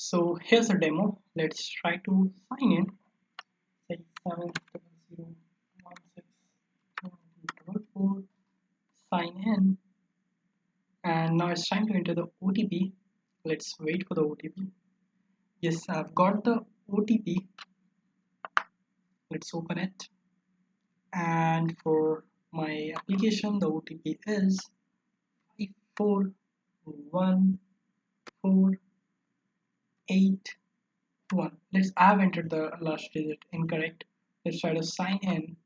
So here's a demo. Let's try to sign in. Say 700162244. Sign in, and now it's time to enter the OTP. Let's wait for the OTP. Yes, I've got the OTP. Let's open it. And for my application, the OTP is 54148. I have entered the last digit incorrect. Let's try to sign in,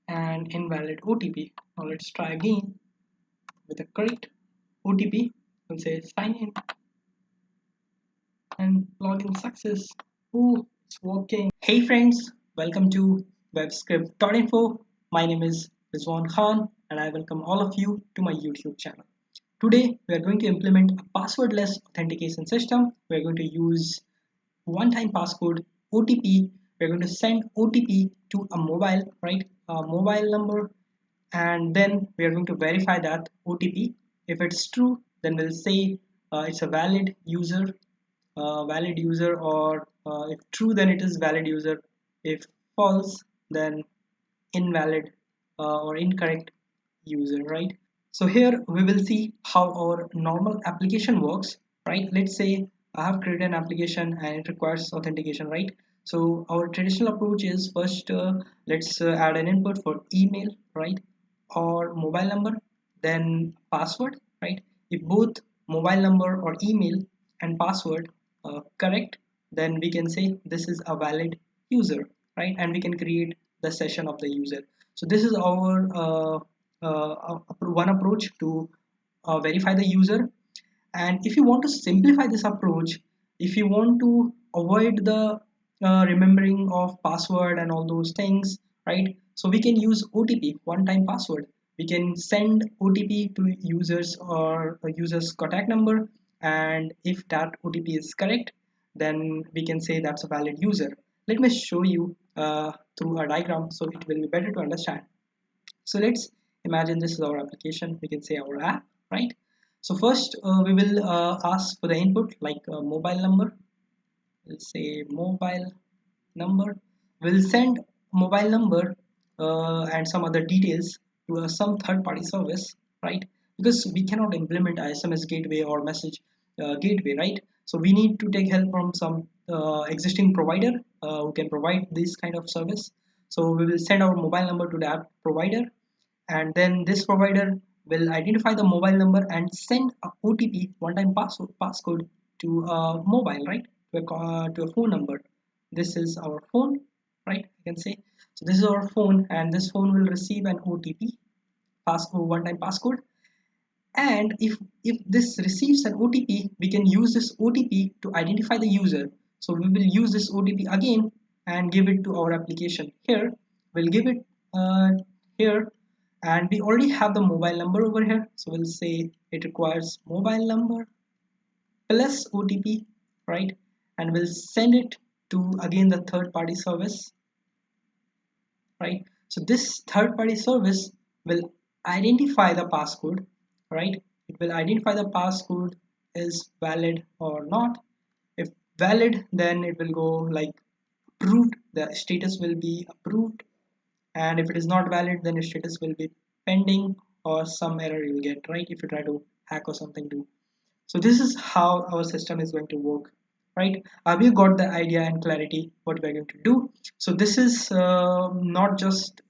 and invalid OTP. Now let's try again with the correct OTP. We'll say sign in and login success. Oh, it's working. Hey friends, welcome to webscript.info. My name is Rizwan Khan and I welcome all of you to my YouTube channel. Today we are going to implement a passwordless authentication system. We are going to use one-time passcode OTP. We're going to send OTP to a mobile, right? A mobile number, and then we are going to verify that OTP. If it's true, then we'll say it's a valid user, or if true, then it is valid user. If false, then invalid or incorrect user, right? So here we will see how our normal application works, right? Let's say I have created an application and it requires authentication, right? So our traditional approach is first let's add an input for email, right? Or mobile number, then password, right? If both mobile number or email and password correct, then we can say this is a valid user, right? And we can create the session of the user. So this is our one approach to verify the user. And if you want to simplify this approach, if you want to avoid the remembering of password and all those things, right? So we can use OTP, one-time password. We can send OTP to users or a user's contact number, and if that OTP is correct, then we can say that's a valid user. Let me show you through a diagram so it will be better to understand. So let's imagine this is our application. We can say our app, right? So first we will ask for the input like mobile number. We'll say mobile number. We'll send mobile number and some other details to some third-party service, right? Because we cannot implement a SMS gateway or message gateway, right? So we need to take help from some existing provider who can provide this kind of service. So we will send our mobile number to that provider, and then this provider will identify the mobile number and send a OTP, one-time passcode to a mobile, right? To a phone number. This is our phone, right? You can say. So this is our phone, and this phone will receive an OTP, passcode, one-time passcode. And if this receives an OTP, we can use this OTP to identify the user. So we will use this OTP again and give it to our application. Here we'll give it here, and we already have the mobile number over here. So we'll say it requires mobile number plus OTP, right? And we'll send it to again the third party service, right? So this third party service will identify the passcode, right? It will identify the passcode is valid or not. If valid, then it will go like approved, the status will be approved, and if it is not valid, then the status will be pending, or some error you will get, right? If you try to hack or something too. So this is how our system is going to work, right? Have you got the idea and clarity what we're going to do? So this is not just,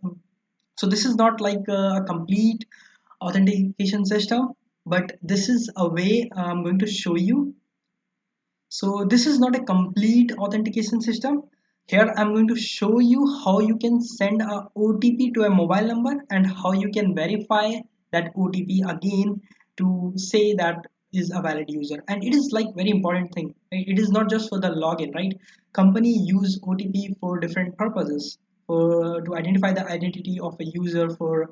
so this is not like a complete authentication system, but this is a way I'm going to show you. So this is not a complete authentication system. Here I'm going to show you how you can send a OTP to a mobile number and how you can verify that OTP again to say that is a valid user. And it is like very important thing, right? It is not just for the login, right? Company use OTP for different purposes, for to identify the identity of a user, for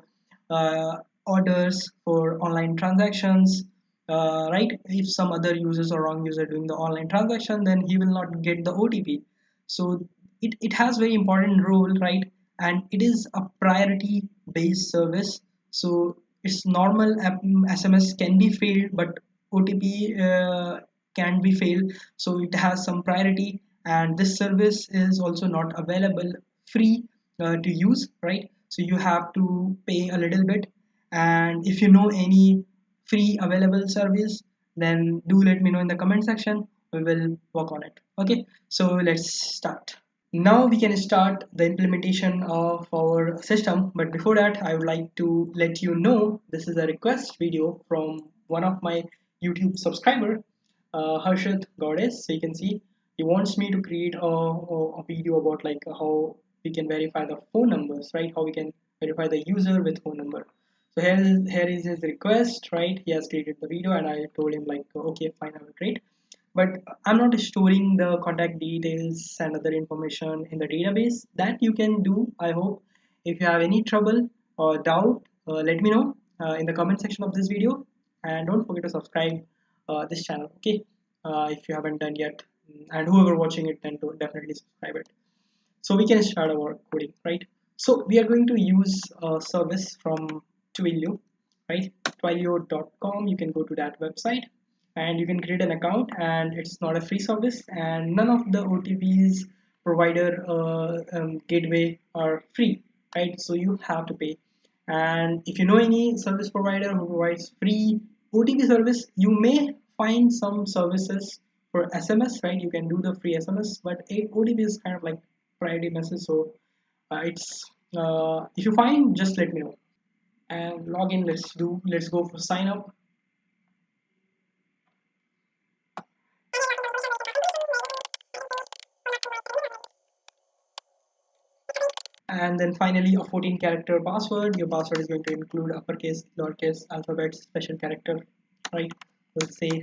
orders, for online transactions, right? If some other users or wrong user doing the online transaction, then he will not get the OTP. So it has very important role, right? And it is a priority based service. So it's normal SMS can be failed, but OTP can be failed, so it has some priority, and this service is also not available free to use, right? So you have to pay a little bit. And if you know any free available service, then do let me know in the comment section. We will work on it. Okay, so let's start. Now we can start the implementation of our system, but before that I would like to let you know this is a request video from one of my YouTube subscriber, Harshad Goddess. So you can see he wants me to create a video about like how we can verify the phone numbers, right? How we can verify the user with phone number. So here is his request, right? He has created the video and I told him like, okay, fine, I will create, but I'm not storing the contact details and other information in the database. That you can do, I hope. If you have any trouble or doubt, let me know in the comment section of this video, and don't forget to subscribe this channel, okay? If you haven't done yet, and whoever watching it, then do definitely subscribe it. So we can start our coding, right? So we are going to use a service from Twilio, right? Twilio.com. You can go to that website and you can create an account, and it's not a free service, and none of the OTPs provider gateway are free, right? So you have to pay. And if you know any service provider who provides free OTP service, you may find some services for SMS, right? You can do the free SMS, but OTP is kind of like priority message. So it's if you find, just let me know. And login, let's go for sign up. And then finally a 14 character password. Your password is going to include uppercase, lowercase, alphabet, special character, right? We'll say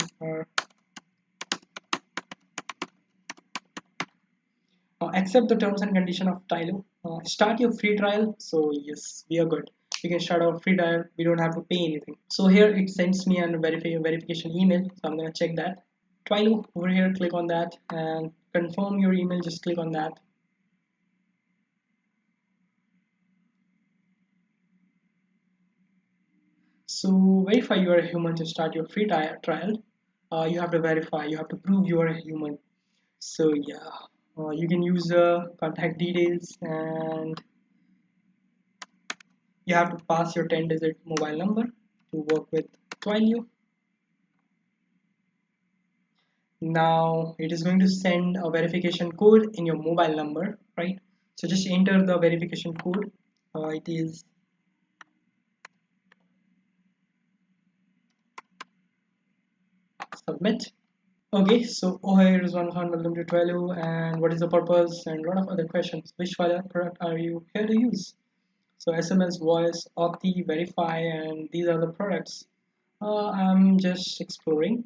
accept the terms and condition of Tylo. Start your free trial. So yes, we are good. We can start our free trial. We don't have to pay anything. So here it sends me a verification email. So I'm gonna check that. Twilio over here, click on that and confirm your email. Just click on that. So verify you are a human to start your free trial. You have to verify. You have to prove you are a human. So yeah, you can use contact details, and you have to pass your 10-digit mobile number to work with Twilio. Now it is going to send a verification code in your mobile number, right? So just enter the verification code. It is submit. Okay, so here is one fund. Welcome to Twilio, and what is the purpose, and a lot of other questions. Which product are you here to use? So SMS, voice, Opti, Verify, and these are the products. I'm just exploring.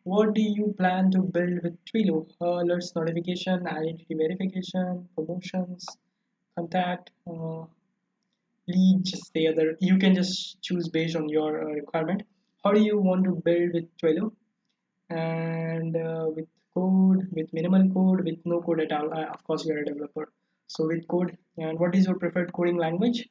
What do you plan to build with Twilio? Alerts, notification, identity verification, promotions, contact, lead, just the other. You can just choose based on your requirement. How do you want to build with Twilio? And with code, with minimal code, with no code at all. Of course, you are a developer. So with code, and what is your preferred coding language?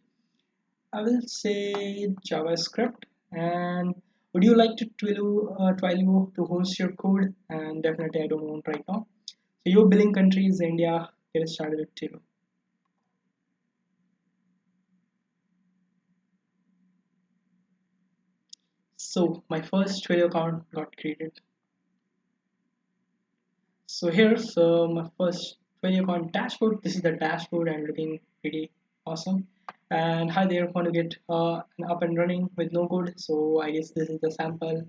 I will say JavaScript. And would you like to Twilio to host your code? And definitely I don't want right now. So your billing country is India. Get started with Twilio. So my first Twilio account got created. So here's my first Twilio account dashboard. This is the dashboard and looking pretty awesome. And hi there, want to get up and running with no code. So I guess this is the sample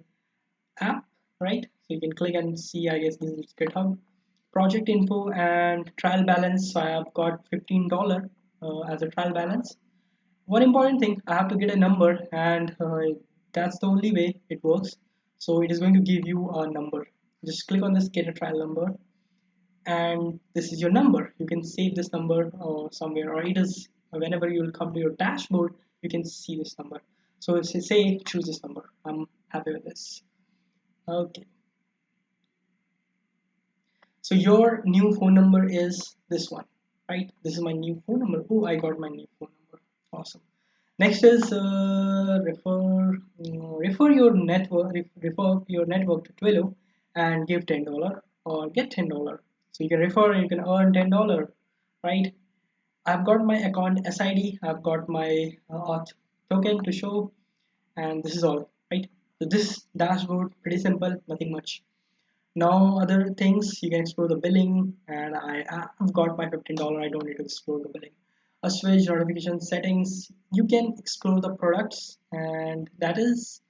app, right? So you can click and see, I guess this is GitHub. Project info and trial balance. So I have got $15 as a trial balance. One important thing, I have to get a number, and that's the only way it works. So it is going to give you a number. Just click on this get a trial number, and this is your number. You can save this number somewhere, or it is whenever you will come to your dashboard, you can see this number. So say choose this number. I'm happy with this. Okay. So your new phone number is this one, right? This is my new phone number. Oh, I got my new phone number. Awesome. Next is refer your network to Twilio and give $10 or get $10. So you can refer and you can earn $10, right? I've got my account SID, I've got my auth token to show, and this is all, right? So this dashboard, pretty simple, nothing much. Now other things, you can explore the billing, and I've got my $15, I don't need to explore the billing. A switch, notification settings, you can explore the products, and that is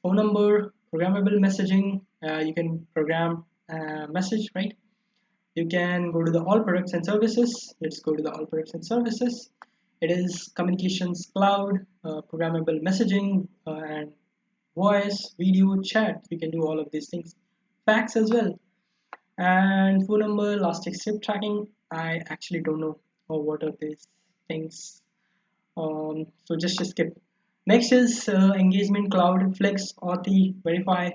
phone number, programmable messaging, you can program message, right? You can go to the all products and services. Let's go to the all products and services. It is communications cloud, programmable messaging, and voice, video, chat. You can do all of these things. Fax as well. And phone number, elastic ship tracking. I actually don't know what are these things. So just skip. Next is engagement cloud, flex, auth, verify.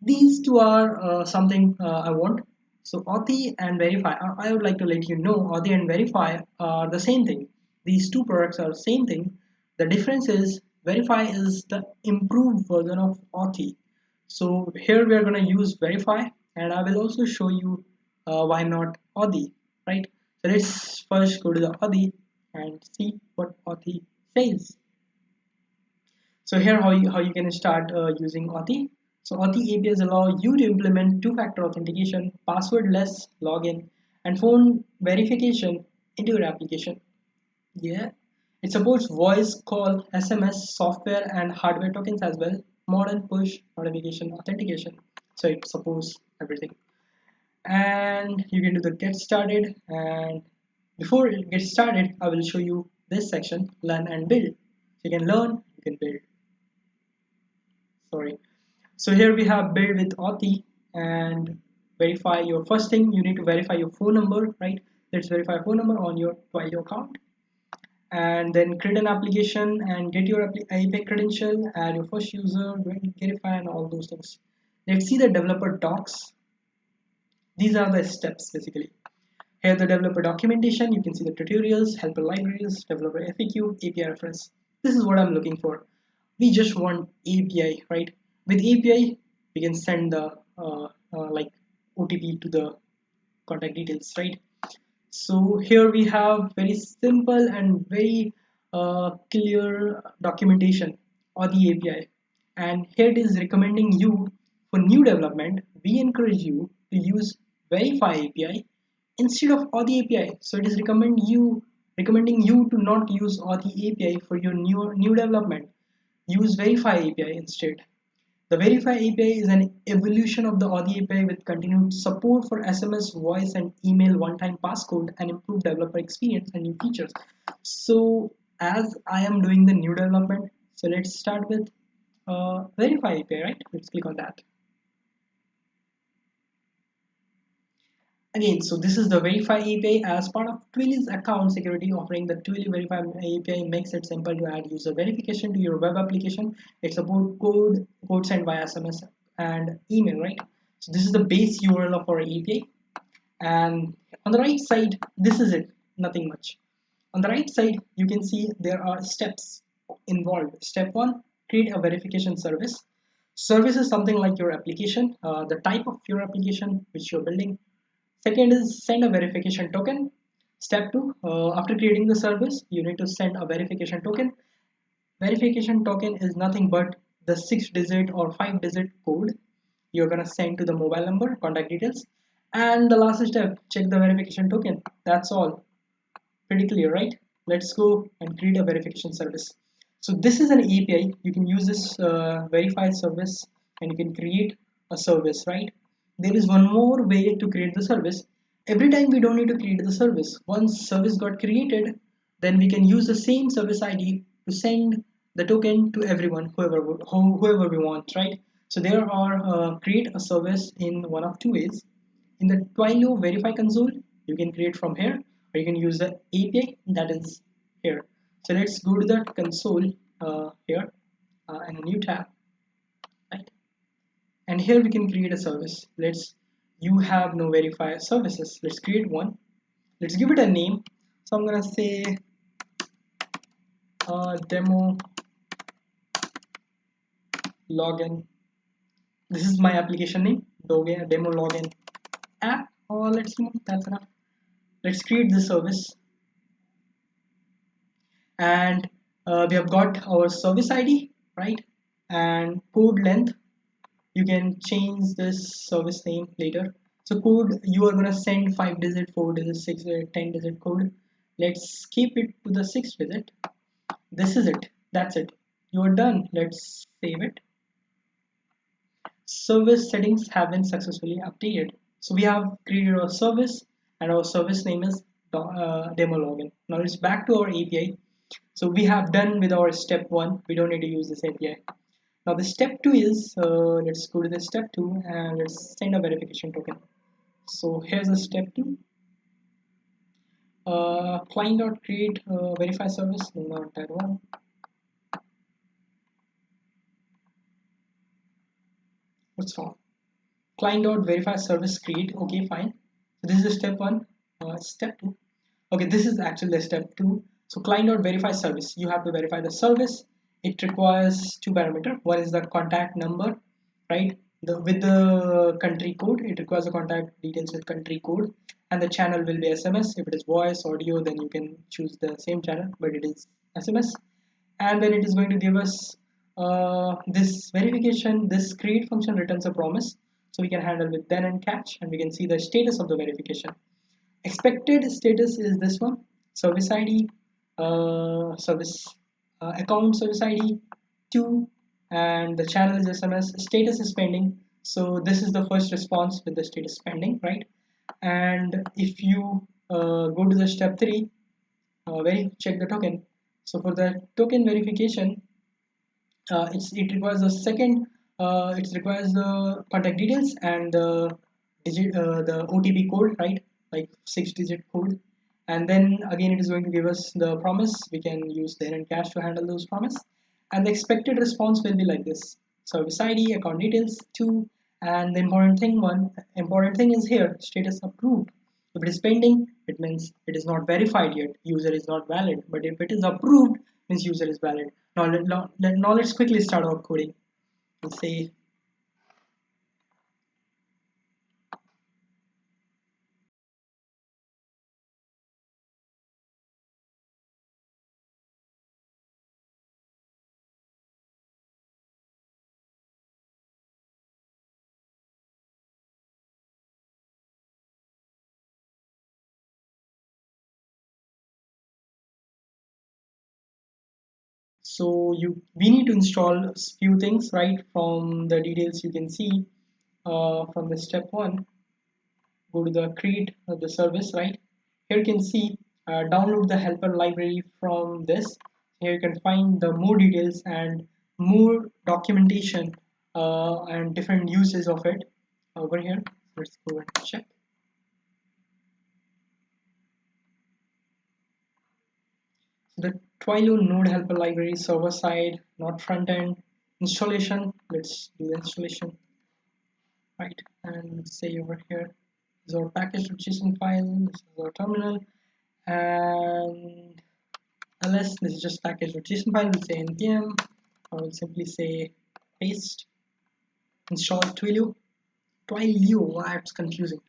These two are something I want. So Authy and Verify, I would like to let you know Authy and Verify are the same thing. These two products are the same thing. The difference is Verify is the improved version of Authy. So here we are going to use Verify, and I will also show you why not Authy, right? So let's first go to the Authy and see what Authy says. So here how you can start using Authy. So Authy APIs allow you to implement two-factor authentication, passwordless login, and phone verification into your application. Yeah, it supports voice, call, SMS, software, and hardware tokens as well. Modern push notification authentication. So it supports everything. And you can do the get started. And before it gets started, I will show you this section: learn and build. So you can learn, you can build. Sorry. So here we have build with Authy and verify your first thing. You need to verify your phone number, right? Let's verify phone number on your Twilio account, and then create an application and get your API credential, add your first user, verify, and all those things. Let's see the developer docs. These are the steps basically. Here the developer documentation. You can see the tutorials, helper libraries, developer FAQ, API reference. This is what I'm looking for. We just want API, right? With API, we can send the like OTP to the contact details, right? So here we have very simple and very clear documentation of the API, and here it is recommending you for new development. We encourage you to use Verify API instead of Authy API. So it is recommending you to not use Authy API for your new development. Use Verify API instead. The Verify API is an evolution of the Authy API with continued support for SMS, voice, and email one-time passcode, and improved developer experience and new features. So as I am doing the new development, so let's start with Verify API, right? Let's click on that. Again, so this is the Verify API as part of Twilio's account security offering. The Twilio Verify API makes it simple to add user verification to your web application. It supports code sent via SMS and email, right? So this is the base URL of our API. And on the right side, this is it, nothing much. On the right side, you can see there are steps involved. Step 1, create a verification service. Service is something like your application, the type of your application which you're building. Second is send a verification token. Step 2, after creating the service, you need to send a verification token. Verification token is nothing but the 6-digit or 5-digit code you're gonna send to the mobile number, contact details. And the last step, check the verification token. That's all. Pretty clear, right? Let's go and create a verification service. So this is an API. You can use this verify service and you can create a service, right? There is one more way to create the service. Every time we don't need to create the service. Once service got created, then we can use the same service ID to send the token to everyone, whoever we want, right? So there are create a service in one of two ways. In the Twilio verify console, you can create from here, or you can use the API that is here. So let's go to the console here and a new tab, right? And here we can create a service. You have no verifier services. Let's create one. Let's give it a name. So I'm gonna say demo login This is my application name, demo login app. Or let's see, that's enough. Let's create this service, and we have got our service ID, right? And code length, you can change this service name later. So code, you are gonna send 5 digit, 4 digit, 6 digit, 10 digit code. Let's keep it to the 6 digit. This is it. That's it. You are done. Let's save it. Service settings have been successfully updated. So we have created our service, and our service name is demo login. Now it's back to our API. So we have done with our step one. We don't need to use this API. Now the step two is, let's go to the step two and let's send a verification token. So here's a step two. Client.create verify service, not that one. What's wrong? Client.verify service create. Okay, fine. So this is the step one. Step two. Okay, this is actually the step two. So client.verify service. You have to verify the service. It requires two parameters. One is the contact number, right? With the country code, it requires the contact details with country code, and the channel will be SMS. If it is voice, audio, then you can choose the same channel, but it is SMS. And then it is going to give us this verification. This create function returns a promise, so we can handle with then and catch, and we can see the status of the verification. Expected status is this one: service ID, service account service ID 2, and the channel is SMS. Status is pending. So this is the first response with the status pending, right? And if you go to the step 3, check the token. So for the token verification, it requires a second. It requires the contact details and the OTP code, right? Like 6 digit code. And then again, it is going to give us the promise. We can use then and cache to handle those promise. And the expected response will be like this: service ID, account details 2, and the important thing is here: status approved. If it is pending, it means it is not verified yet. User is not valid. But if it is approved, means user is valid. Now let's quickly start our coding. Let's say we need to install a few things, right? From the details you can see from the step one. Go to the create the service, right? Here you can see download the helper library from this. Here you can find the more details and more documentation and different uses of it over here. Let's go and check. So the Twilio node helper library, server side, not front end. Installation, let's do the installation, right? And say over here is our package.json file, this is our terminal, and ls, this is just package.json file. We'll say npm, or we'll simply say paste, install Twilio, why it's confusing.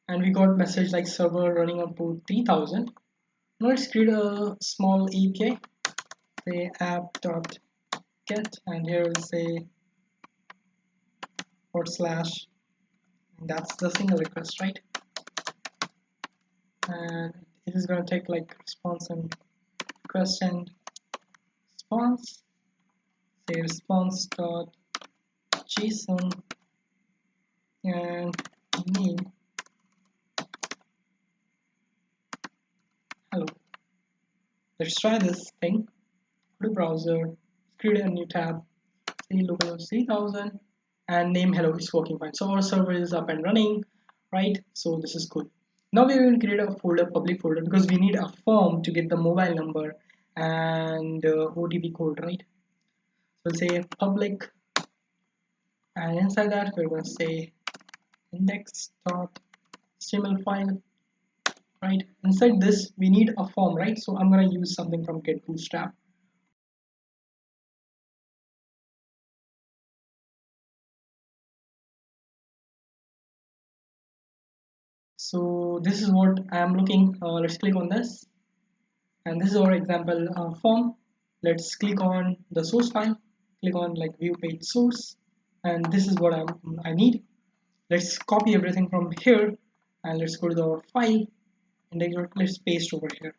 and we got message like server running on port 3000. Now let's create a small API, say app.get, and here we'll say /, and that's the single request, right? And it is going to take like response and request and response, say response.json and name hello. Let's try this thing. Go to browser, create a new tab, say localhost 3000, and name hello is working fine. So our server is up and running, right? So this is good. Now we're going to create a folder, public folder, because we need a form to get the mobile number and OTP code, right? So we'll say public, and inside that we're going to say index.html file, right? Inside this we need a form, right? So I'm going to use something from get bootstrap. So this is what I am looking. Let's click on this, and this is our example form. Let's click on the source file, click on like view page source, and this is what I need. Let's copy everything from here, and let's go to our file and let's paste over here,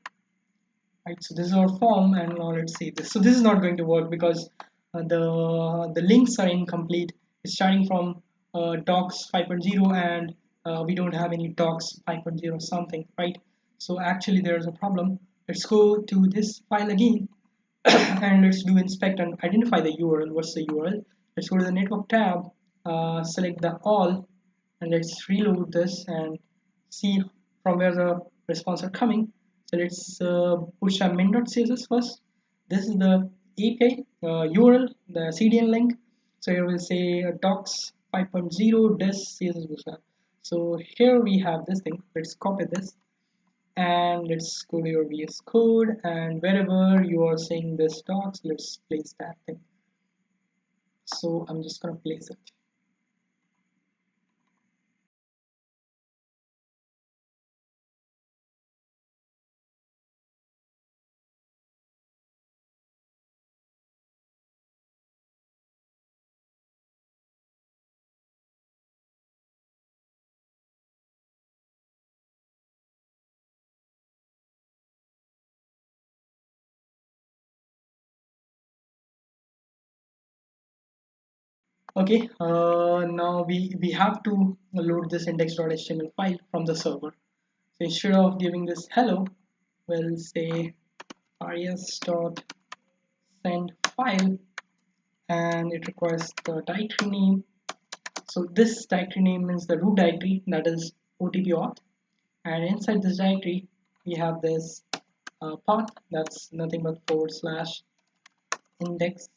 right? So this is our form, and now let's see this. So this is not going to work because the links are incomplete. It's starting from docs 5.0, and we don't have any docs 5.0 something, right? So actually there's a problem. Let's go to this file again and let's do inspect and identify the URL. What's the URL? Let's go to the network tab, select the all, and let's reload this and see from where the response are coming. So let's push our min.css first. This is the API URL, the CDN link. So here we'll say docs 5.0 des CSS bootstrap. So here we have this thing. Let's copy this and let's go to your VS Code, and wherever you are saying this docs, let's place that thing. So I'm just gonna place it. Okay, now we have to load this index.html file from the server. So instead of giving this hello, we'll say res.send file, and it requires the directory name. So this directory name means the root directory, that is OTP auth, and inside this directory we have this path, that's nothing but /index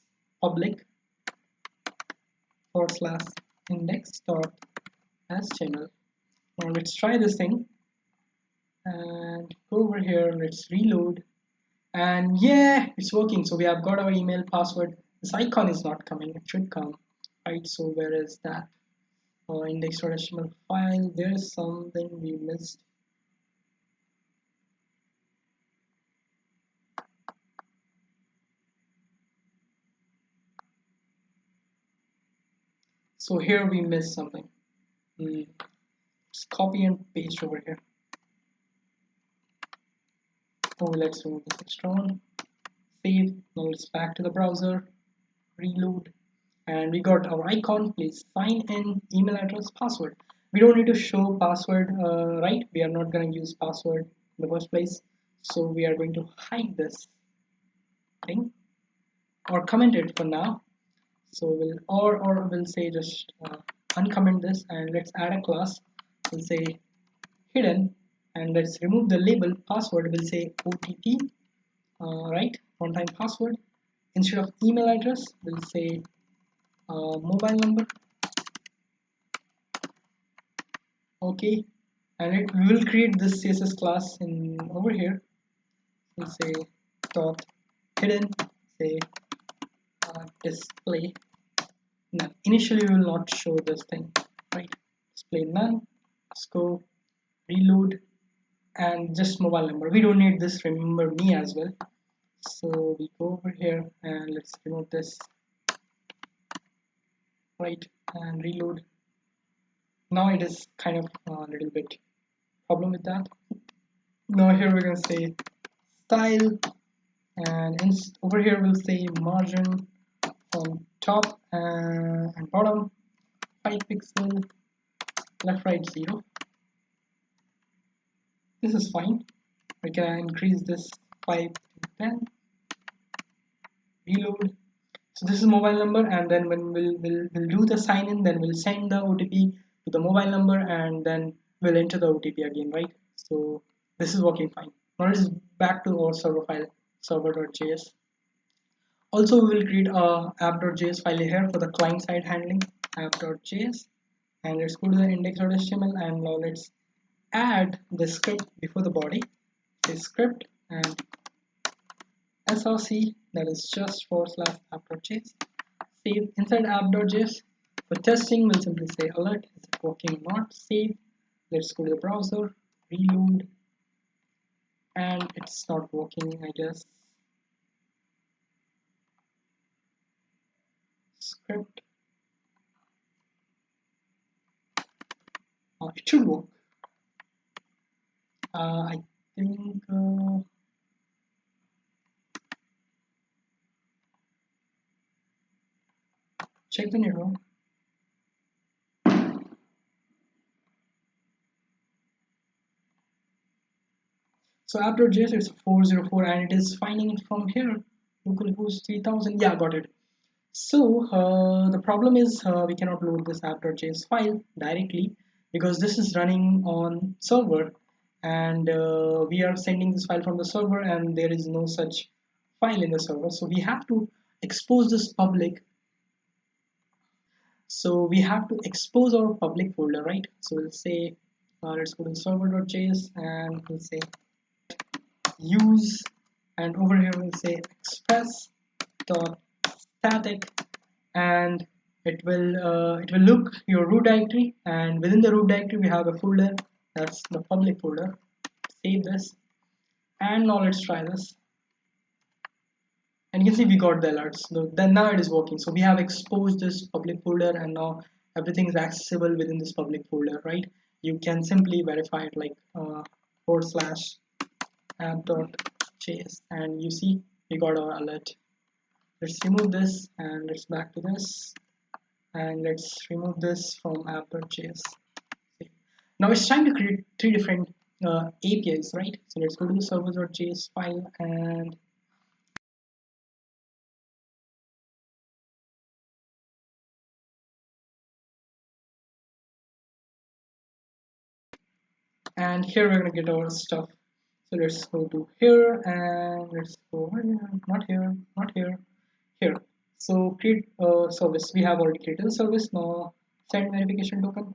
public /index.html. Now let's try this thing and go over here, let's reload, and yeah, it's working. So we have got our email password. This icon is not coming, it should come, right? So where is that index.html file? There's something we missed. So here we missed something. Just copy and paste over here. Oh, let's remove this extra one. Save. Now let's back to the browser. Reload. And we got our icon. Please sign in, email address, password. We don't need to show password, right? We are not going to use password in the first place. So we are going to hide this thing or comment it for now. So we'll say just uncomment this, and let's add a class. We'll say hidden, and let's remove the label password. We'll say OTP, right? One time password. Instead of email address, we'll say mobile number. Okay, and we will create this CSS class in over here. We'll say dot hidden, say display none. Initially we will not show this thing, right? Display none. Let's go reload, and just mobile number. We don't need this remember me as well. So we go over here and let's remove this, right, and reload. Now it is kind of a little bit problem with that. Now here we're going to say style, and over here we'll say margin from top and bottom 5 pixel, left right 0. This is fine. We can increase this 5 to 10. Reload. So this is mobile number, and then when we'll do the sign in, then we'll send the OTP to the mobile number, and then we'll enter the OTP again, right? So this is working fine. Now let's back to our server file, server.js. Also, we will create a app.js file here for the client side handling, app.js, and let's go to the index.html, and now let's add the script before the body. Say script and src, that is just / app.js. Save inside app.js. For testing, we'll simply say alert, is it working or not? Save. Let's go to the browser, reload, and it's not working, I guess. Script. It should work. I think check the network. So app.js is 404 and it is finding it from here. Localhost 3000. Yeah, got it. So the problem is we cannot load this app.js file directly because this is running on server, and we are sending this file from the server and there is no such file in the server. So we have to expose this public. So we have to expose our public folder, right? So we'll say let's go to server.js and we'll say use, and over here we'll say express.static, and it will look your root directory, and within the root directory we have a folder, that's the public folder. Save this, and now let's try this, and you can see we got the alerts. So then now it is working. So we have exposed this public folder, and now everything is accessible within this public folder, right? You can simply verify it like / app.js, and you see we got our alert. Let's remove this and let's back to this, and let's remove this from app.js. Now it's time to create 3 different APIs, right? So let's go to the server.js file, and here we're going to get our stuff. So let's go to here and let's go here, not here, not here, here. So create a service. We have already created a service. Now send verification token.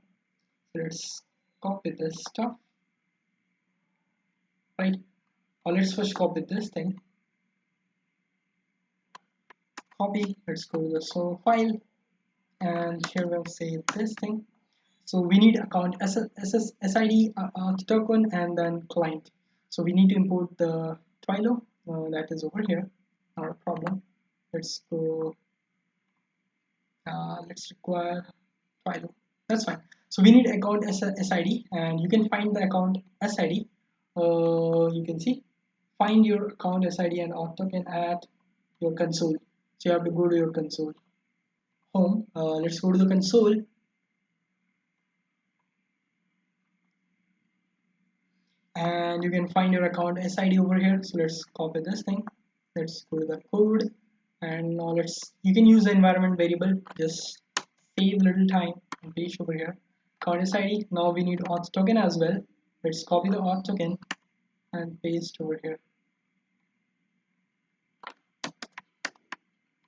So let's copy this stuff, right? Or let's first copy this thing. Copy. Let's go to the so file, and here we'll say this thing. So we need account SID token and then client. So we need to import the Twilo that is over here. Not a problem. Let's go. Let's require Twilo. That's fine. So we need account SID, and you can find the account SID. You can see find your account SID and auth token at your console. So you have to go to your console. Home. Let's go to the console. And you can find your account SID over here. So let's copy this thing. Let's go to the code, and now you can use the environment variable. Just save little time and paste over here. Account SID. Now we need auth token as well. Let's copy the auth token and paste over here.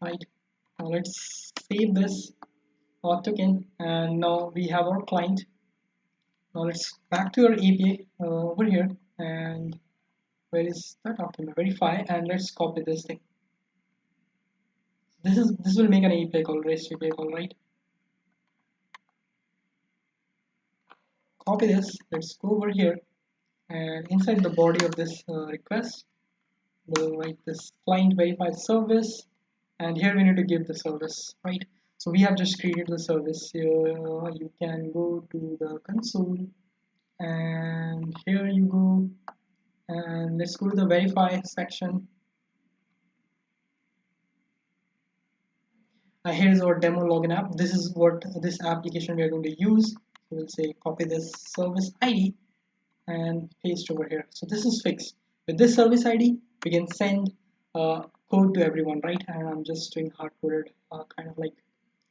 Right. Now let's save this auth token, and now we have our client. Now let's back to our API over here, and where is the document? Verify, and let's copy this thing. This will make an API call, REST API call, right? copy this. Let's go over here, and inside the body of this request, we'll write this client verified service, and here we need to give the service, right? So we have just created the service. You can go to the console, and here you go, and let's go to the verify section. Here's our demo login app. This is what this application we are going to use. So we'll say copy this service ID and paste over here. So this is fixed. With this service ID, we can send code to everyone, right? And I'm just doing hard-coded, kind of like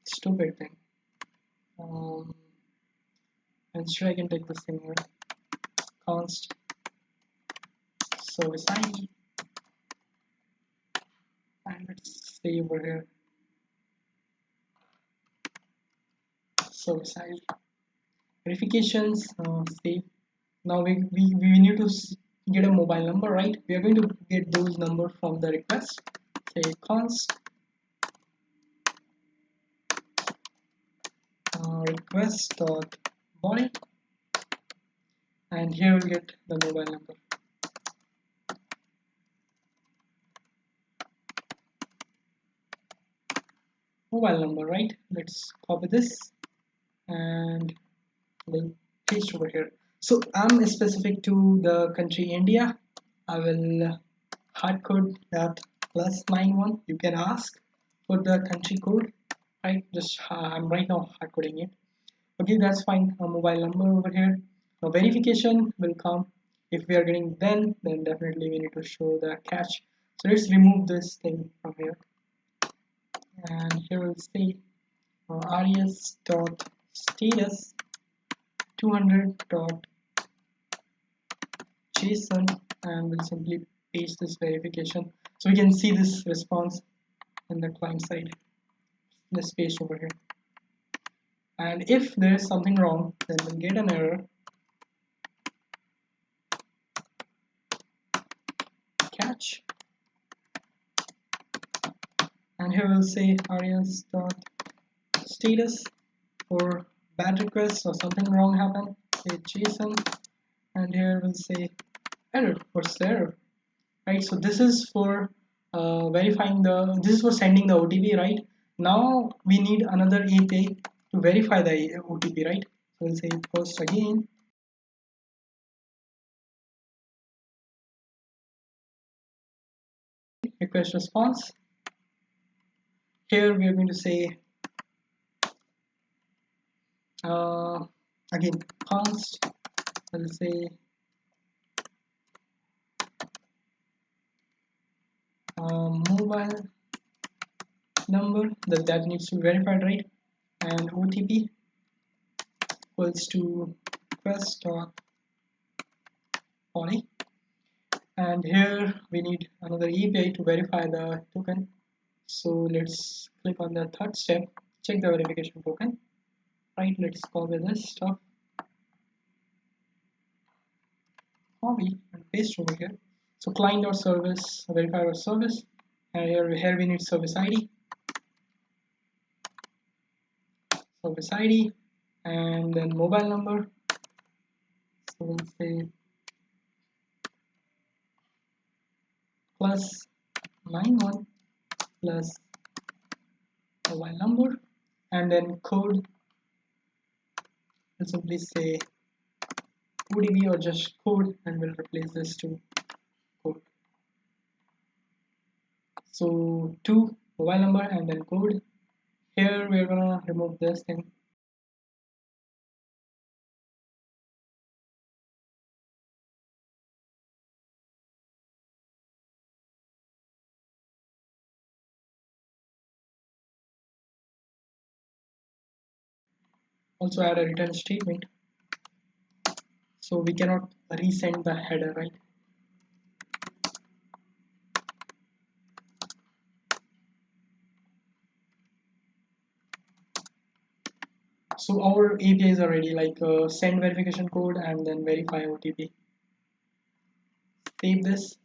stupid thing. And sure, I can take this thing here. Const service ID, and let's say over here service ID. Verifications, save. Now we need to get a mobile number, right? We are going to get those numbers from the request. Say const request dot body, and here we'll get the mobile number. Mobile number, right? Let's copy this and we'll paste over here. So I'm specific to the country India. I will hard code that +91. You can ask for the country code, right? Just I'm right now hard coding it. Okay, that's fine. A mobile number over here. Now verification will come if we are getting then definitely we need to show the catch. So let's remove this thing from here, and here we'll say res dot status 200.json, and we'll simply paste this verification so we can see this response in the client side. Let's paste over here, and if there is something wrong, then we'll get an error. Catch, and here we'll say res dot status for bad request or something wrong happened, say JSON, and here we'll say error. What's the error, right? So this is for verifying this is for sending the OTP, right? Now we need another API to verify the OTP, right? So we'll say post again request response. Here we are going to say again const, we'll say mobile number that needs to be verified, right? And OTP equals to request dot body, and here we need another API to verify the token. So let's click on the third step, check the verification token, right? Let's copy this stuff, copy and paste over here. So client or service, verify or service, and here we need service ID, and then mobile number. So we'll say +91 plus mobile number, and then code, we'll simply say ODB or just code, and we'll replace this to code. So to mobile number and then code. Here we're gonna remove this thing. Also add a return statement, so we cannot resend the header, right? So our APIs are ready, like send verification code and then verify OTP. Save this.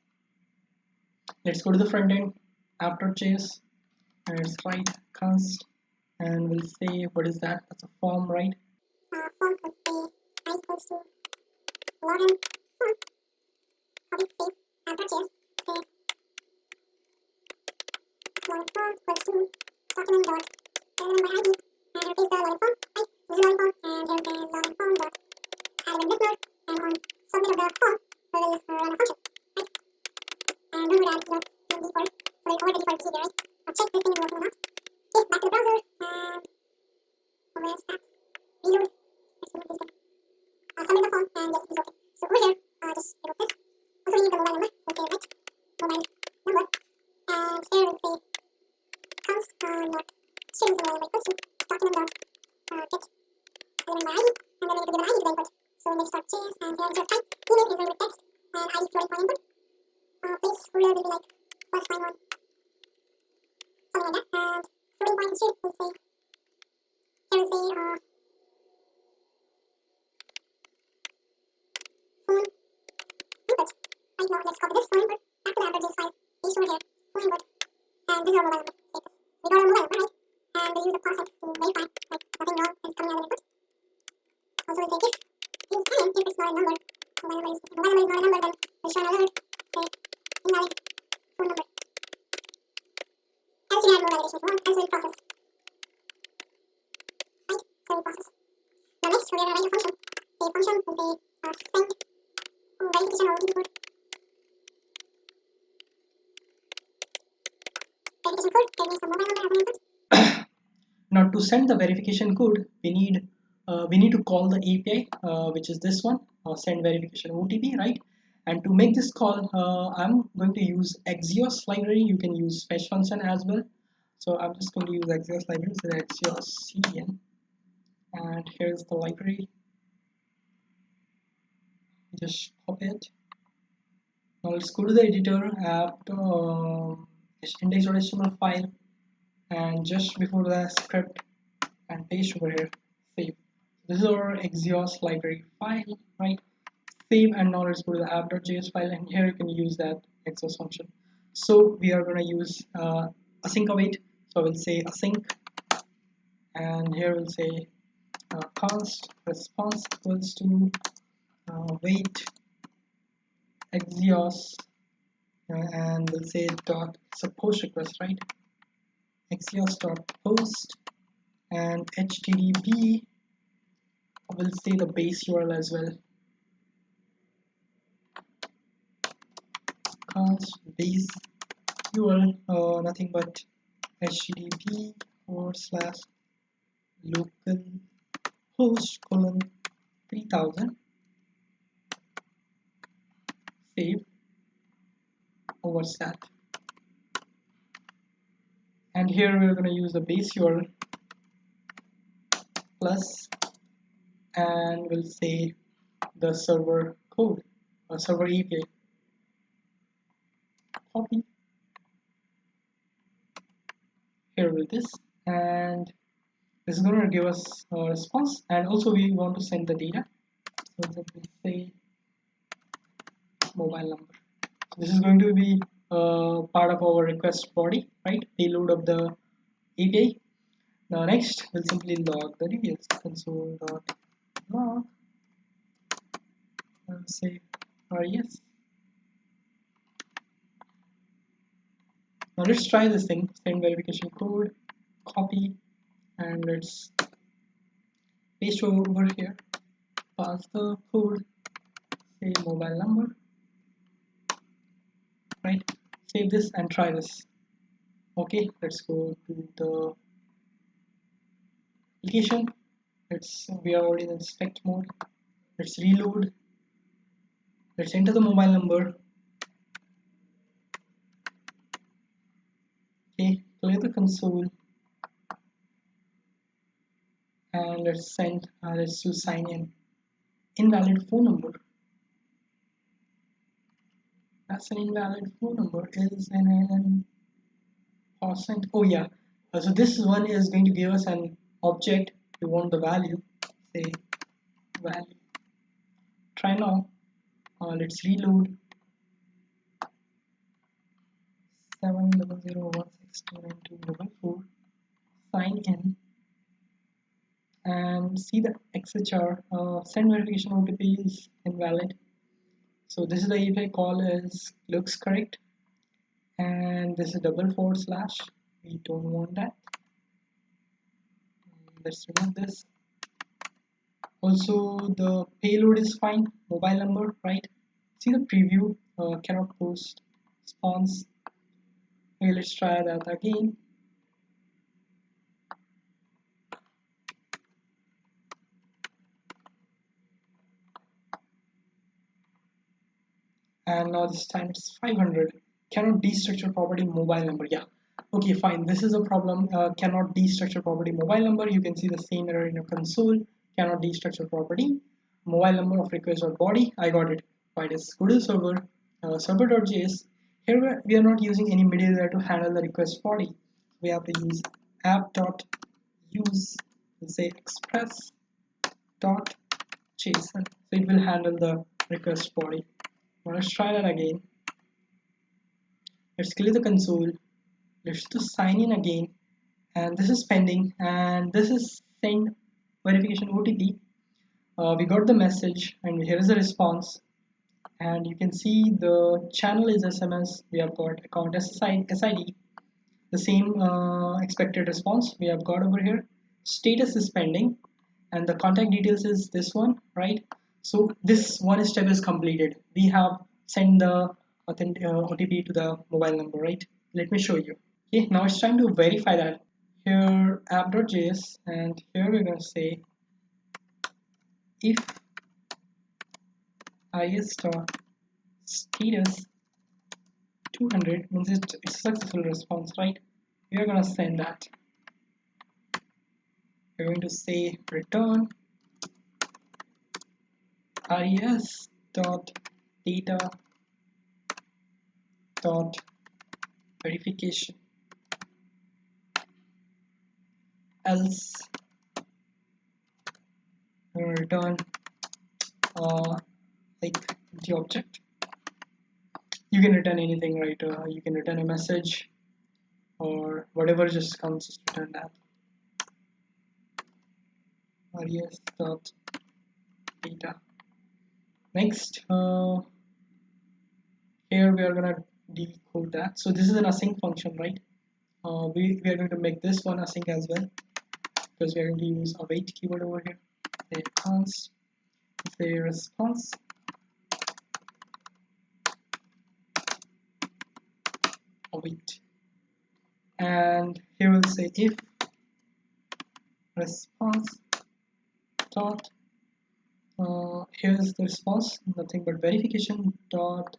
Let's go to the front end, app.js, and let's write const, and we'll say what is that? That's a form, right? equals to login form, copy, save, and purchase, say login form equals to document dot element by ID, and replace the login form, right? This is login form, and here we say login form dot add with this node, and on submit of the form, we will run a function, right? And remember that, in default, so we record the default behavior, right? Now check this thing is working or not. Okay, back to the browser, and where's that? Reload. Let's remove this thing. Submit the form, and yes, it's okay. So over here, just remove this. Also, we need the mobile number. So say right, mobile number, and here we'll say const dot string mobile number equals to document dot get element by ID, and then we need to give an ID to the input. So next dot JS, and here insert type, email is going with text, and ID floating point input. Place ruler will be like plus +1, something like that, and floating point string will say, here we'll say phone input. Right now, let's copy this phone input back to the address file, paste over here, phone input, and this is our mobile number. We got our mobile number, right? And we use a process to verify like nothing wrong is coming out of the input. Also, we'll say if use NM if it's not a number. Mobile number is not a number, then we'll show an alert, say invalid phone number. Else you can add more validation if you want, else we'll process. Right? So we process. Now next, we're gonna write a function. Say function will say send verification or OTP code. Verification code, there is some mobile number as an input. Now to send the verification code, we need to call the API, which is this one, send verification OTP, right? And to make this call, I'm going to use Axios library. You can use fetch function as well. So I'm just going to use Axios library, so Axios CN, and here's the library. Just copy it. Now let's go to the editor, app index.html file, and just before the script, and paste over here, save. This is our Axios library file, right? Save, and now let's go to the app.js file, and here you can use that Axios function. So we are going to use async await. So I will say async, and here we'll say const response equals to wait Axios, and we'll say dot suppose request, right? Axios dot post, and HTTP. I will say the base URL as well. Const base URL, nothing but HTTP / local host colon 3000. Save over that. And here we're going to use the base URL plus, and we'll say the server code or server API. Copy here with this, and this is going to give us a response, and also we want to send the data. So that we say mobile number. So this is going to be part of our request body, right? Payload of the API. Now next, we'll simply log the details. Console.log and say res. Now let's try this thing. Send verification code, copy, and let's paste over here. Pass the code, say mobile number, right? Save this and try this. Okay, let's go to the application. We are already in inspect mode. Let's reload. Let's enter the mobile number. Okay, clear the console, and let's do sign in. Invalid phone number. That's an invalid phone number. Is an percent. Oh yeah. So this one is going to give us an object. We want the value. Say value. Try now. Let's reload. 700162924. Sign in. and see the XHR send verification OTP is invalid. So this is the API call is looks correct, and this is // we don't want that. Let's remove this. Also the payload is fine, mobile number, right? See the preview, cannot post response. Okay, let's try that again. And now this time it's 500. Cannot destructure property mobile number. Yeah, okay, fine, this is a problem. Cannot destructure property mobile number. You can see the same error in your console. Cannot destructure property mobile number of request or body. I got it. Fine, it's go to server, server.js. Here we are not using any middleware to handle the request body. We have to use app.use, say express.json, so it will handle the request body. Let's try that again. Let's clear the console. Let's just sign in again. And this is pending. And this is send verification OTP. We got the message, and here is the response. And you can see the channel is SMS. We have got account SID. The same expected response we have got over here. Status is pending, and the contact details is this one, right? So this one step is completed. We have sent the OTP to the mobile number, right? Let me show you. Okay, now it's time to verify that. Here app.js, and here we're going to say if is.status 200 means it's a successful response, right? We are going to send that. We're going to say return res dot data dot verification, else return like the object. You can return anything, right? You can return a message or whatever just comes, just return that. res dot data. Next, here we are gonna decode that. So this is an async function, right? We are going to make this one async as well, because we are going to use await keyword over here. Say response await, and here we'll say if response dot here's the response, nothing but verification dot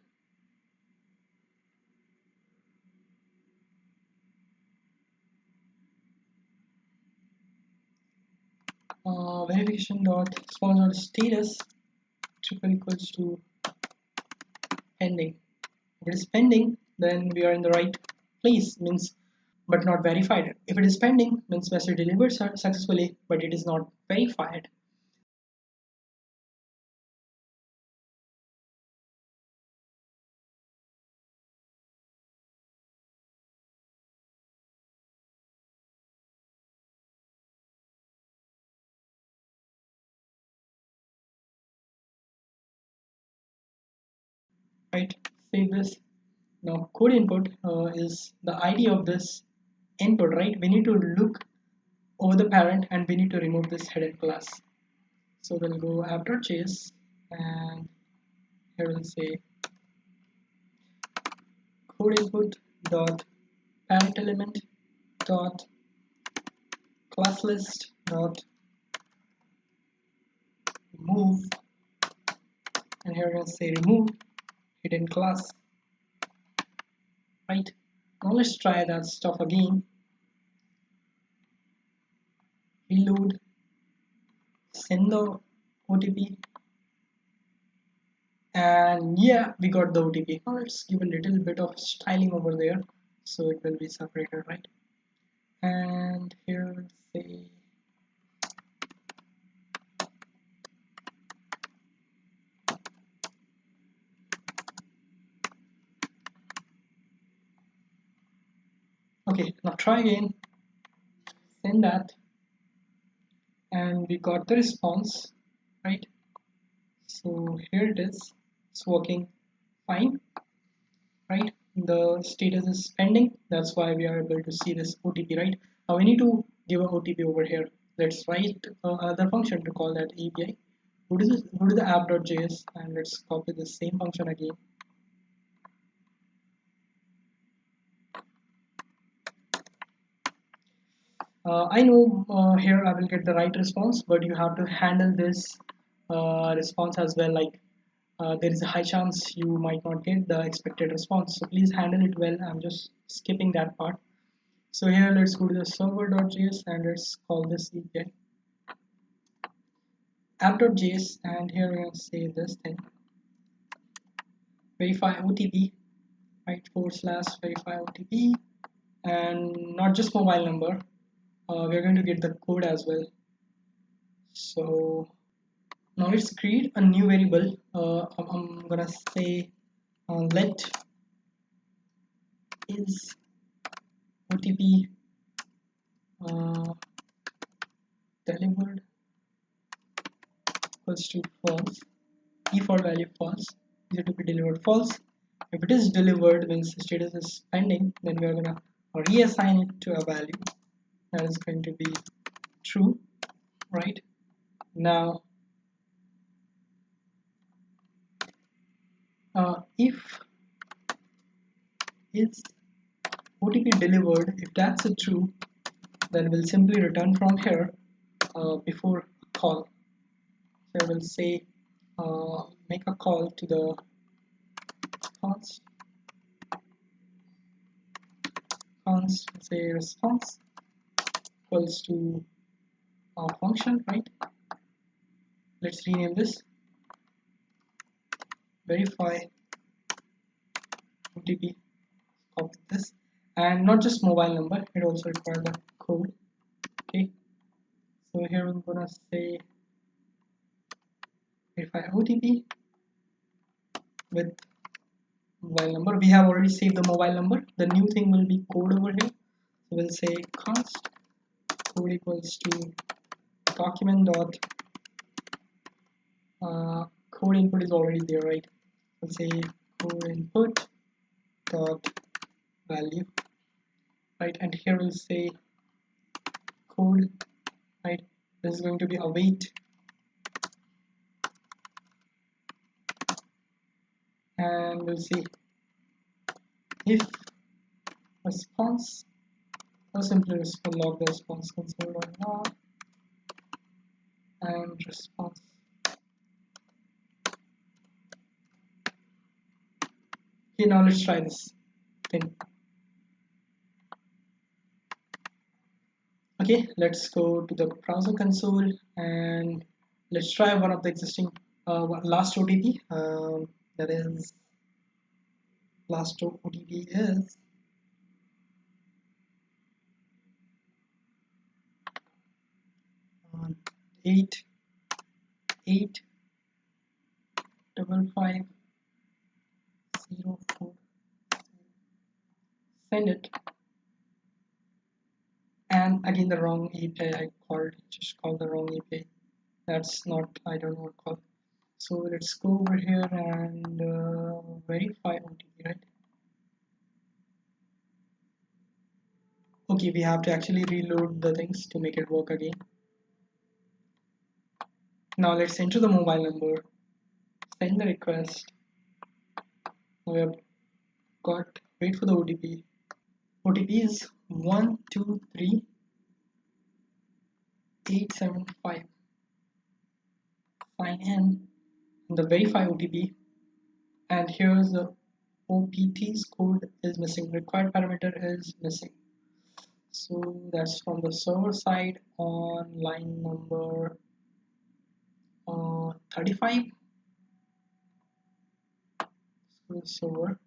verification dot response dot status triple equals to pending. If it is pending, then we are in the right place, means but not verified. If it is pending, means message delivered successfully, but it is not verified. Right, save this. Now code input is the ID of this input, right? We need to look over the parent and we need to remove this hidden class. So we'll go app.js, and here we'll say code input dot parent element dot class list dot remove, and here we're going to say remove hidden class. Right, now let's try that stuff again. Reload, send the OTP, and yeah, we got the OTP. Now let's give a little bit of styling over there so it will be separated, right? And here let's say okay, now try again, send that, and we got the response, right? So here it is, it's working fine, right? The status is pending, that's why we are able to see this OTP, right? Now we need to give a OTP over here. Let's write another function to call that API. Go to the app.js and let's copy the same function again. I know here I will get the right response, but you have to handle this response as well. Like there is a high chance you might not get the expected response. So please handle it well. I'm just skipping that part. So here let's go to the server.js and let's call this API app.js, and here we're going to say this thing, verify OTP, right? / verify OTP, and not just mobile number. We're going to get the code as well. So now let's create a new variable. I'm gonna say let is OTP uh, delivered equals to false. Default value false. Is it to be delivered false? If it is delivered, means the status is pending, then we are gonna reassign it to a value that is going to be true, right? Now, if is OTP delivered, if that's a true, then we'll simply return from here before call. So I will say make a call to the const say response equals to our function, right? Let's rename this verify OTP. Copy this, and not just mobile number, it also requires the code. Okay, so here I'm gonna say verify OTP with mobile number. We have already saved the mobile number. The new thing will be code over here. So we'll say const code equals to document dot code input is already there, right? We'll say code input dot value, right? And here we'll say code, right? This is going to be await, and we'll see if response, or simply log the response console.log and response. Okay, now let's try this thing. Okay, let's go to the browser console and let's try one of the existing last OTP. That is last OTP is 885550. Send it. And again the wrong API I just called the wrong API. That's not, I don't know what called. So let's go over here and verify OTP, right? Okay, we have to actually reload the things to make it work again. Now let's enter the mobile number, send the request. We have got, wait for the OTP. OTP is 123875. Sign in the verify OTP, and here's the OPT's code is missing, required parameter is missing. So that's from the server side on line number 35. So server,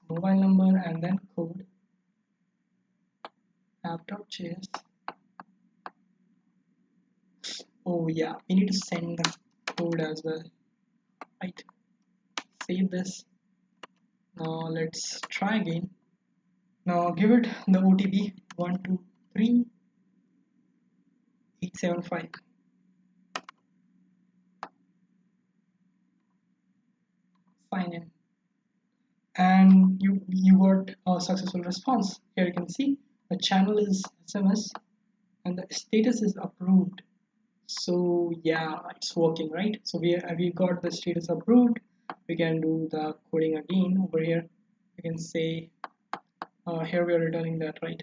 mobile number, and then code app.js. Oh yeah, we need to send the code as well, right? Save this. Now let's try again. Now give it the OTP 123 875. Sign in, and you got a successful response. Here you can see the channel is SMS and the status is approved. So yeah, it's working, right? So we got the status approved. We can do the coding again over here. We can say here we are returning that, right?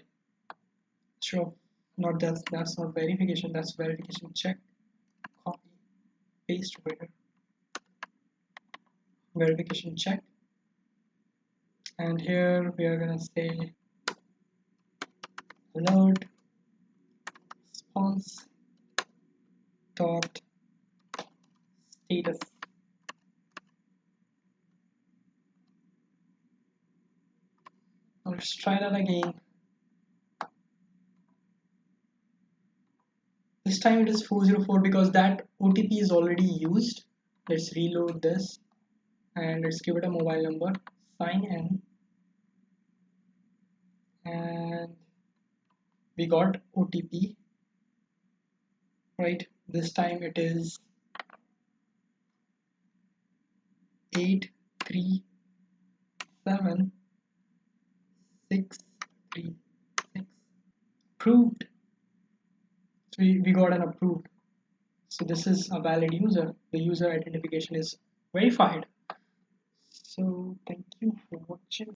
Sure, not that's not verification, that's verification check. Copy, paste over here, verification check, and here we are gonna say alert response dot status. Let's try that again. This time it is 404 because that OTP is already used. Let's reload this and let's give it a mobile number. Sign in, and we got OTP, right? This time it is 837636. Approved. So we got an approved. So this is a valid user. The user identification is verified. So thank you for watching.